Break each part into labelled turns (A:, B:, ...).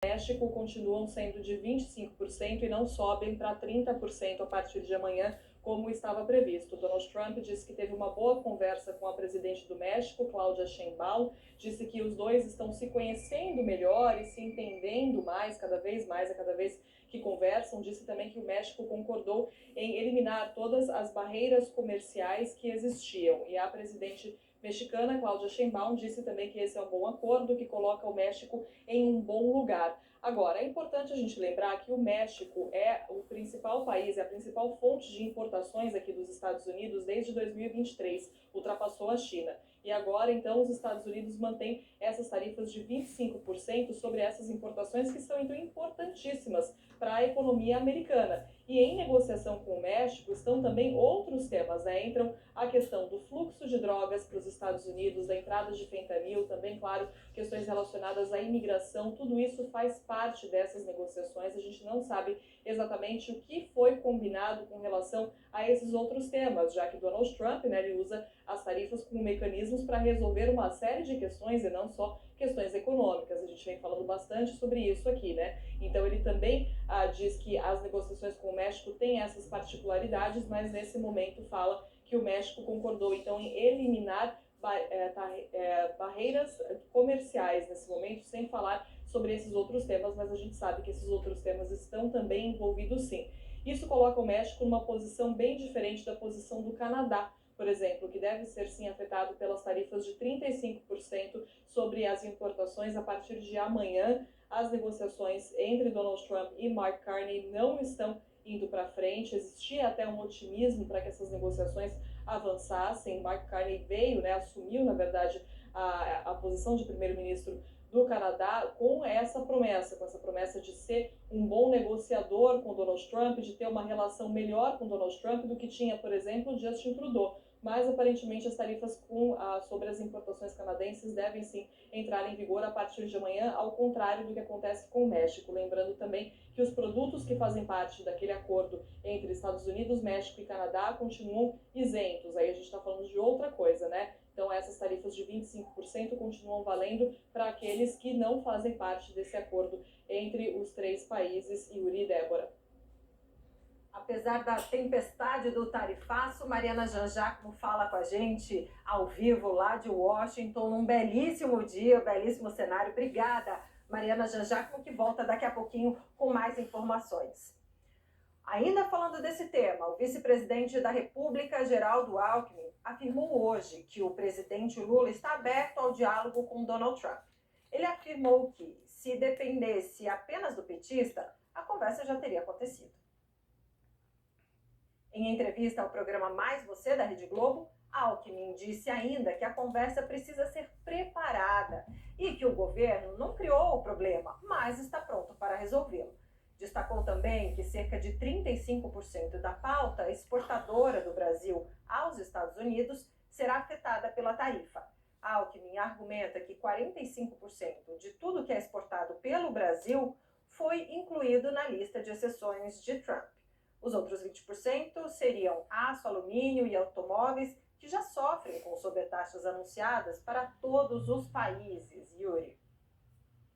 A: México continuam sendo de 25% e não sobem para 30% a partir de amanhã, como estava previsto. Donald Trump disse que teve uma boa conversa com a presidente do México, Claudia Sheinbaum, disse que os dois estão se conhecendo melhor e se entendendo mais, a cada vez que conversam. Disse também que o México concordou em eliminar todas as barreiras comerciais que existiam. E a presidente mexicana, Claudia Sheinbaum, disse também que esse é um bom acordo, que coloca o México em um bom lugar. Agora, é importante a gente lembrar que o México é o principal país, é a principal fonte de importações aqui dos Estados Unidos desde 2023, ultrapassou a China. E agora, então, os Estados Unidos mantêm essas tarifas de 25% sobre essas importações, que são, então, importantíssimas para a economia americana. E em negociação com o México estão também outros temas, né? Entram a questão do fluxo de drogas para os Estados Unidos, da entrada de fentanil, também, claro, questões relacionadas à imigração. Tudo isso faz parte dessas negociações. A gente não sabe exatamente o que foi combinado com relação a esses outros temas, já que Donald Trump, né, ele usa as tarifas como mecanismos para resolver uma série de questões e não só questões econômicas. A gente vem falando bastante sobre isso aqui, né? Então ele também diz que as negociações com o México têm essas particularidades, mas nesse momento fala que o México concordou então em eliminar barreiras comerciais nesse momento, sem falar sobre esses outros temas, mas a gente sabe que esses outros temas estão também envolvidos sim. Isso coloca o México numa posição bem diferente da posição do Canadá, por exemplo, que deve ser sim afetado pelas tarifas de 35% sobre as importações a partir de amanhã. As negociações entre Donald Trump e Mark Carney não estão indo para frente. Existia até um otimismo para que essas negociações avançassem. Mark Carney veio, né, assumiu, na verdade, a posição de primeiro-ministro do Canadá com essa promessa de ser um bom negociador com Donald Trump, de ter uma relação melhor com Donald Trump do que tinha, por exemplo, Justin Trudeau. Mas aparentemente as tarifas sobre as importações canadenses devem sim entrar em vigor a partir de amanhã, ao contrário do que acontece com o México. Lembrando também que os produtos que fazem parte daquele acordo entre Estados Unidos, México e Canadá continuam isentos. Aí a gente está falando de outra coisa, né? Então essas tarifas de 25% continuam valendo para aqueles que não fazem parte desse acordo entre os três países. Yuri e Débora.
B: Apesar da tempestade do tarifaço, Mariana Janjacmo fala com a gente ao vivo lá de Washington, num belíssimo dia, belíssimo cenário. Obrigada, Mariana Janjacmo, que volta daqui a pouquinho com mais informações. Ainda falando desse tema, o vice-presidente da República, Geraldo Alckmin, afirmou hoje que o presidente Lula está aberto ao diálogo com Donald Trump. Ele afirmou que, se dependesse apenas do petista, a conversa já teria acontecido. Em entrevista ao programa Mais Você, da Rede Globo, Alckmin disse ainda que a conversa precisa ser preparada e que o governo não criou o problema, mas está pronto para resolvê-lo. Destacou também que cerca de 35% da pauta exportadora do Brasil aos Estados Unidos será afetada pela tarifa. Alckmin argumenta que 45% de tudo que é exportado pelo Brasil foi incluído na lista de exceções de Trump. Os outros 20% seriam aço, alumínio e automóveis, que já sofrem com sobretaxas anunciadas para todos os países. Yuri.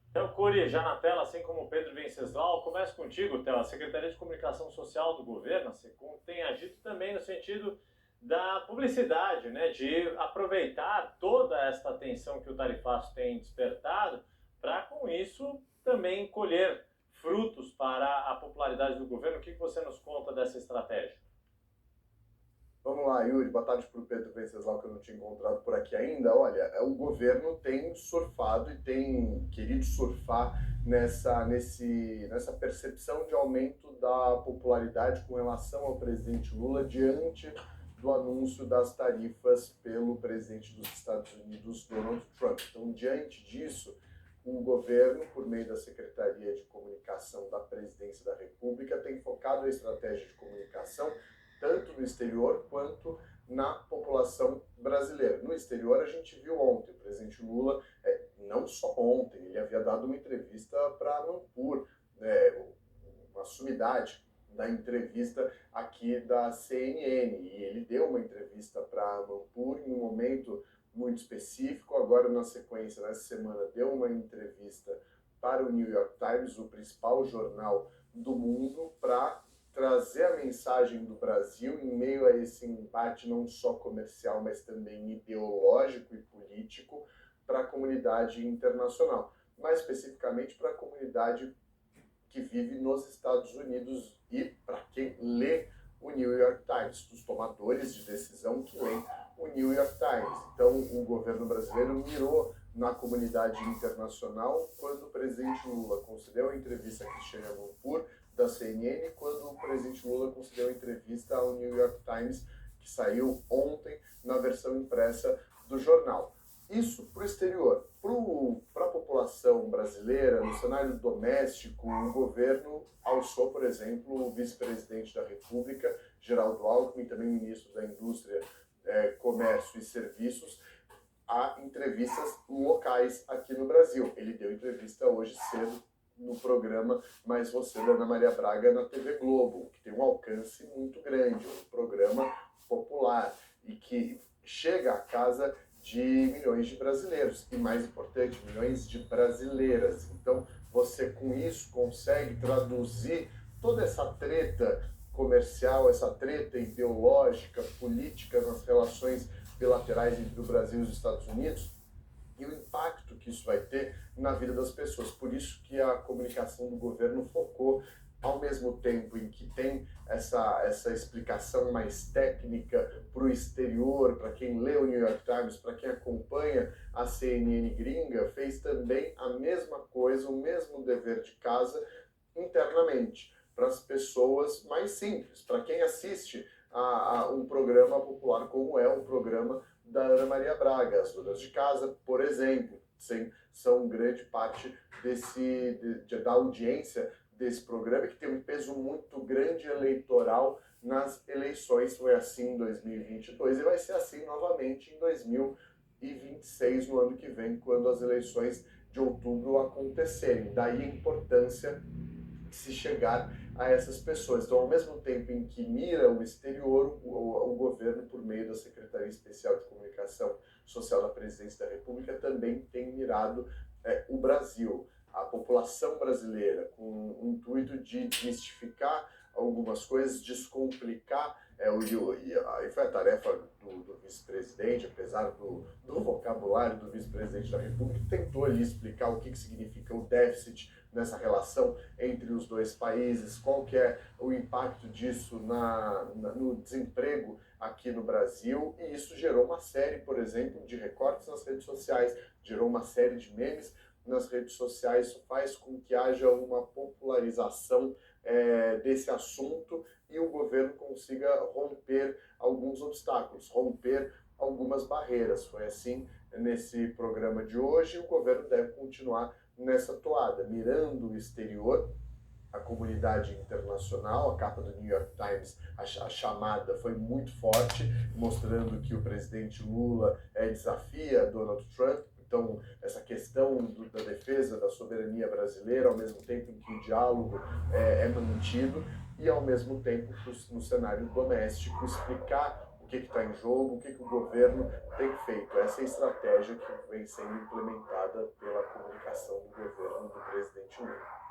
C: Então, Curi, já na tela, assim como o Pedro Venceslau, começo contigo, Tela. A Secretaria de Comunicação Social do governo, a SECOM, tem agido também no sentido da publicidade, né, de aproveitar toda esta atenção que o tarifaço tem despertado para, com isso, também colher frutos para a popularidade do governo. O que você nos conta dessa estratégia?
D: Vamos lá, Yuri. Boa tarde para o Pedro Venceslau, que eu não tinha encontrado por aqui ainda. Olha, o governo tem surfado e tem querido surfar nessa percepção de aumento da popularidade com relação ao presidente Lula diante do anúncio das tarifas pelo presidente dos Estados Unidos, Donald Trump. Então, diante disso, o governo, por meio da Secretaria de Comunicação da Presidência da República, tem focado a estratégia de comunicação tanto no exterior quanto na população brasileira. No exterior, a gente viu ontem, o presidente Lula, não só ontem, ele havia dado uma entrevista para a Manpur, uma sumidade da entrevista aqui da CNN, e ele deu uma entrevista para a Manpur em um momento muito específico. Agora, na sequência, nessa semana, deu uma entrevista para o New York Times, o principal jornal do mundo, para trazer a mensagem do Brasil em meio a esse embate não só comercial, mas também ideológico e político para a comunidade internacional, mais especificamente para a comunidade que vive nos Estados Unidos e para quem lê o New York Times, dos tomadores de decisão que lêem o New York Times. Então, o governo brasileiro mirou na comunidade internacional quando o presidente Lula concedeu a entrevista a Cristiane Amanpour, da CNN, quando o presidente Lula concedeu a entrevista ao New York Times, que saiu ontem na versão impressa do jornal. Isso para o exterior. Para a população brasileira, no cenário doméstico, o governo alçou, por exemplo, o vice-presidente da República, Geraldo Alckmin, também ministro da Indústria, Comércio e Serviços, a entrevistas locais aqui no Brasil. Ele deu entrevista hoje cedo no programa Mais Você, da Ana Maria Braga, na TV Globo, que tem um alcance muito grande, um programa popular e que chega à casa de milhões de brasileiros e, mais importante, milhões de brasileiras. Então, você com isso consegue traduzir toda essa treta comercial, essa treta ideológica, política nas relações bilaterais entre o Brasil e os Estados Unidos e o impacto que isso vai ter na vida das pessoas. Por isso que a comunicação do governo focou, ao mesmo tempo em que tem essa explicação mais técnica para o exterior, para quem lê o New York Times, para quem acompanha a CNN gringa, fez também a mesma coisa, o mesmo dever de casa internamente, para as pessoas mais simples, para quem assiste a um programa popular como é o programa da Ana Maria Braga. As donas de casa, por exemplo, são grande parte da audiência desse programa, que tem um peso muito grande eleitoral nas eleições. Foi assim em 2022 e vai ser assim novamente em 2026, no ano que vem, quando as eleições de outubro acontecerem. Daí a importância de se chegar a essas pessoas. Então, ao mesmo tempo em que mira o exterior, o governo, por meio da Secretaria Especial de Comunicação Social da Presidência da República, também tem mirado o Brasil, a população brasileira, com o intuito de desmistificar algumas coisas, descomplicar, e foi a tarefa do vice-presidente, apesar do vocabulário do vice-presidente da República, que tentou ali explicar o que significa o déficit nessa relação entre os dois países, qual que é o impacto disso no desemprego aqui no Brasil, e isso gerou uma série, por exemplo, de recortes nas redes sociais, gerou uma série de memes nas redes sociais. Isso faz com que haja uma popularização desse assunto e o governo consiga romper alguns obstáculos, romper algumas barreiras. Foi assim nesse programa de hoje, e o governo deve continuar nessa toada, mirando o exterior, a comunidade internacional. A capa do New York Times, a chamada foi muito forte, mostrando que o presidente Lula desafia Donald Trump. Então, essa questão da defesa da soberania brasileira, ao mesmo tempo em que o diálogo é mantido, e ao mesmo tempo, no cenário doméstico, explicar o que está em jogo, o que o governo tem feito. Essa é a estratégia que vem sendo implementada pela comunicação do governo do presidente Lula.